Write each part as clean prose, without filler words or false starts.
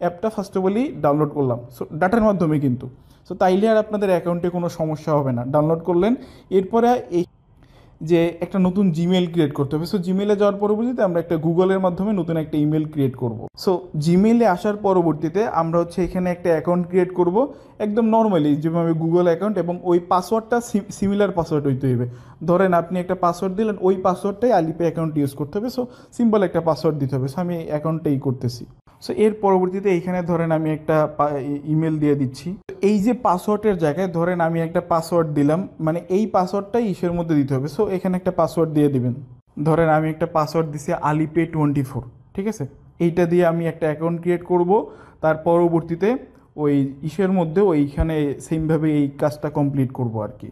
অ্যাপটা first of Oli download করলাম, so ডাটার মাধ্যমে কিন্তু। সো তাইলে আর আপনাদের অ্যাকাউন্টে কোনো সমস্যা হবে না। ডাউনলোড করলেন, এরপরে এই যে একটা নতুন জিমেল ক্রিয়েট করতে হবে। সো জিমেলে যাওয়ার পরবর্তীতে আমরা একটা গুগলের মাধ্যমে নতুন একটা ইমেল ক্রিয়েট করব। সো জিমেলে আসার পরবর্তীতে আমরা হচ্ছে এখানে একটা অ্যাকাউন্ট ক্রিয়েট করব একদম নর্মালি যেভাবে গুগল অ্যাকাউন্ট, এবং ওই পাসওয়ার্ডটা সিমিলার পাসওয়ার্ড হইতে হবে। ধরেন আপনি একটা পাসওয়ার্ড দিলেন, ওই পাসওয়ার্ডটাই আলিপে অ্যাকাউন্ট ইউজ করতে হবে। সো সিম্পল একটা পাসওয়ার্ড দিতে হবে। সো আমি অ্যাকাউন্টটাই করতেছি। সো এর পরবর্তীতে এইখানে ধরেন আমি একটা ইমেল দিয়ে দিচ্ছি। এই যে পাসওয়ার্ডের জায়গায় ধরেন আমি একটা পাসওয়ার্ড দিলাম, মানে এই পাসওয়ার্ডটাই ইসের মধ্যে দিতে হবে। সো এখানে একটা পাসওয়ার্ড দিয়ে দিবেন। ধরেন আমি একটা পাসওয়ার্ড দিছি আলিপে24, ঠিক আছে? এইটা দিয়ে আমি একটা অ্যাকাউন্ট ক্রিয়েট করব। তার পরবর্তীতে ওই ইসের মধ্যে ওইখানে সেমভাবে এই কাজটা কমপ্লিট করব আর কি।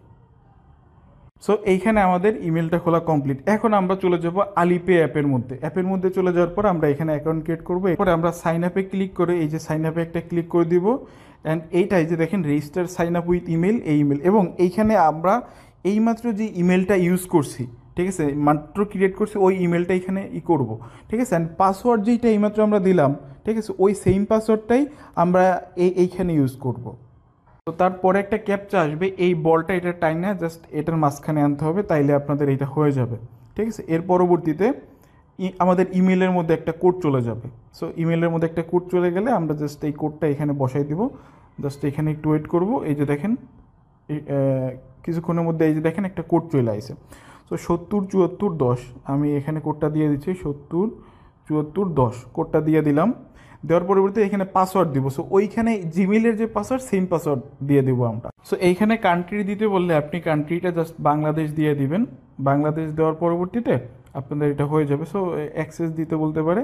সো এইখানে আমাদের ইমেলটা খোলা কমপ্লিট। এখন আমরা চলে যাব আলিপে অ্যাপের মধ্যে চলে যাওয়ার পর আমরা এখানে অ্যাকাউন্ট ক্রিয়েট করবো। এরপরে আমরা সাইন আপে ক্লিক করে এই যে সাইন আপে একটা ক্লিক করে দিব। অ্যান্ড এইটাই যে দেখেন register sign up with email, এই ইমেল, এবং এইখানে আমরা এইমাত্র যে ইমেলটা ইউজ করছি, ঠিক আছে, মাত্র ক্রিয়েট করছি ওই ইমেলটা এখানে করব, ঠিক আছে। অ্যান্ড পাসওয়ার্ড যেইটা এইমাত্র আমরা দিলাম, ঠিক আছে, ওই সেম পাসওয়ার্ডটাই আমরা এইখানে ইউজ করব। তো তারপরে একটা ক্যাপচা আসবে, এই বলটা এটা টাইনা জাস্ট এটার মাঝখানে আনতে হবে, তাইলে আপনাদের এটা হয়ে যাবে, ঠিক আছে। এর পরবর্তীতে আমাদের ইমেলের মধ্যে একটা কোড চলে যাবে। সো ইমেলের মধ্যে একটা কোড চলে গেলে আমরা জাস্ট এই কোডটা এখানে বসাই দিব। জাস্ট এখানে একটু ওয়েট করব। এই যে দেখেন কিছুক্ষণের মধ্যে এই যে দেখেন একটা কোড চলে আসে। সো 707410 আমি এখানে কোডটা দিয়ে দিচ্ছি। 707410 কোডটা দিয়ে দিলাম। দেওয়ার পরবর্তীতে এখানে পাসওয়ার্ড দিব। সো ওইখানে জিমেলের যে পাসওয়ার্ড সেম পাসওয়ার্ড দিয়ে দেবো আমরা। সো এইখানে কান্ট্রি দিতে বললে আপনি কান্ট্রিটা জাস্ট বাংলাদেশ দিয়ে দিবেন। বাংলাদেশ দেওয়ার পরবর্তীতে আপনাদের এটা হয়ে যাবে। সো অ্যাক্সেস দিতে বলতে পারে,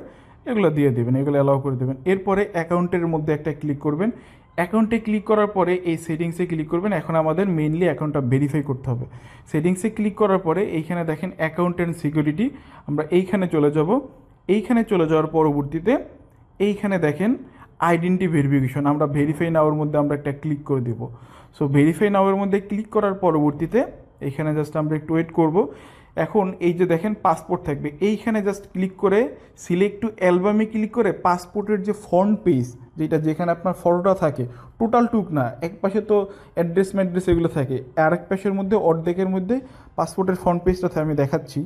এগুলো দিয়ে দেবেন, এগুলো অ্যালাউ করে দেবেন। এরপরে অ্যাকাউন্টের মধ্যে একটা ক্লিক করবেন। অ্যাকাউন্টে ক্লিক করার পরে এই সেটিংসে ক্লিক করবেন। এখন আমাদের মেইনলি অ্যাকাউন্টটা ভেরিফাই করতে হবে। সেটিংসে ক্লিক করার পরে এইখানে দেখেন অ্যাকাউন্ট অ্যান্ড সিকিউরিটি, আমরা এইখানে চলে যাব। এইখানে চলে যাওয়ার পরবর্তীতে এইখানে দেখেন আইডেন্টি ভেরিফিকেশন, আমরা ভেরিফাই নাওয়ের মধ্যে আমরা একটা ক্লিক করে দেব। সো ভেরিফাই নাওয়ের মধ্যে ক্লিক করার পরবর্তীতে এখানে জাস্ট আমরা একটু ওয়েট করব। এখন এই যে দেখেন পাসপোর্ট থাকবে, এইখানে জাস্ট ক্লিক করে সিলেক্ট টু অ্যালবামে ক্লিক করে পাসপোর্টের যে ফ্রন্ট পেজ, যেখানে আপনার ফটোটা থাকে, টোটাল টুক না, এক পাশে তো অ্যাড্রেস ম্যাড্রেস এগুলো থাকে, আর এক পাশের মধ্যে অর্ধেকের মধ্যে পাসপোর্টের ফ্রন্ট পেজটা থাকে, আমি দেখাচ্ছি।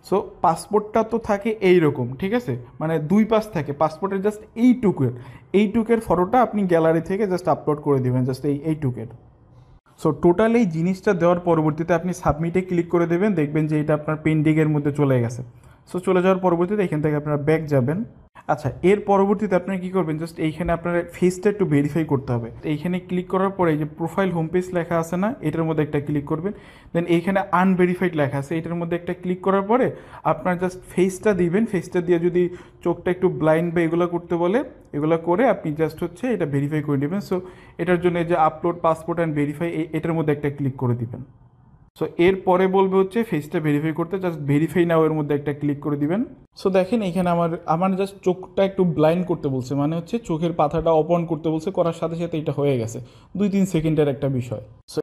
সো পাসপোর্টটা তো থাকে এইরকম, ঠিক আছে, মানে দুই পাশ থাকে পাসপোর্টের, জাস্ট এইটুকের ফটোটা আপনি গ্যালারি থেকে জাস্ট আপলোড করে দেবেন, জাস্ট এইটুকের। সো টোটাল এই জিনিসটা দেওয়ার পরবর্তীতে আপনি সাবমিটে ক্লিক করে দেবেন, দেখবেন যে এটা আপনার পেন্ডিংয়ের মধ্যে চলে গেছে। সো চলে যাওয়ার পরবর্তীতে এখান থেকে আপনারা ব্যাক যাবেন। আচ্ছা, এর পরবর্তীতে আপনারা কী করবেন, জাস্ট এইখানে আপনার ফেসটা একটু ভেরিফাই করতে হবে। এইখানে ক্লিক করার পরে এই যে প্রোফাইল হোম পেজ লেখা আছে না, এটার মধ্যে একটা ক্লিক করবেন। দেন এইখানে আনভেরিফাইড লেখা আছে, এটার মধ্যে একটা ক্লিক করার পরে আপনার জাস্ট ফেসটা দিবেন। ফেসটা দিয়ে যদি চোখটা একটু ব্লাইন্ড বা এগুলো করতে বলে, এগুলো করে আপনি জাস্ট হচ্ছে এটা ভেরিফাই করে নেবেন। সো এটার জন্য যে আপলোড পাসপোর্ট অ্যান্ড ভেরিফাই, এটার মধ্যে একটা ক্লিক করে দিবেন। সো এর পরে বলবে হচ্ছে ফেসটা ভেরিফাই করতে, জাস্ট ভেরিফাই নাও এর মধ্যে একটা ক্লিক করে দিবেন। সো দেখেন এখানে আমার জাস্ট চোখটা একটু ব্লাইন্ড করতে বলছে, মানে হচ্ছে চোখের পাতাটা অপন করতে বলছে, করার সাথে সাথে এটা হয়ে গেছে, 2-3 সেকেন্ডের একটা বিষয়। সো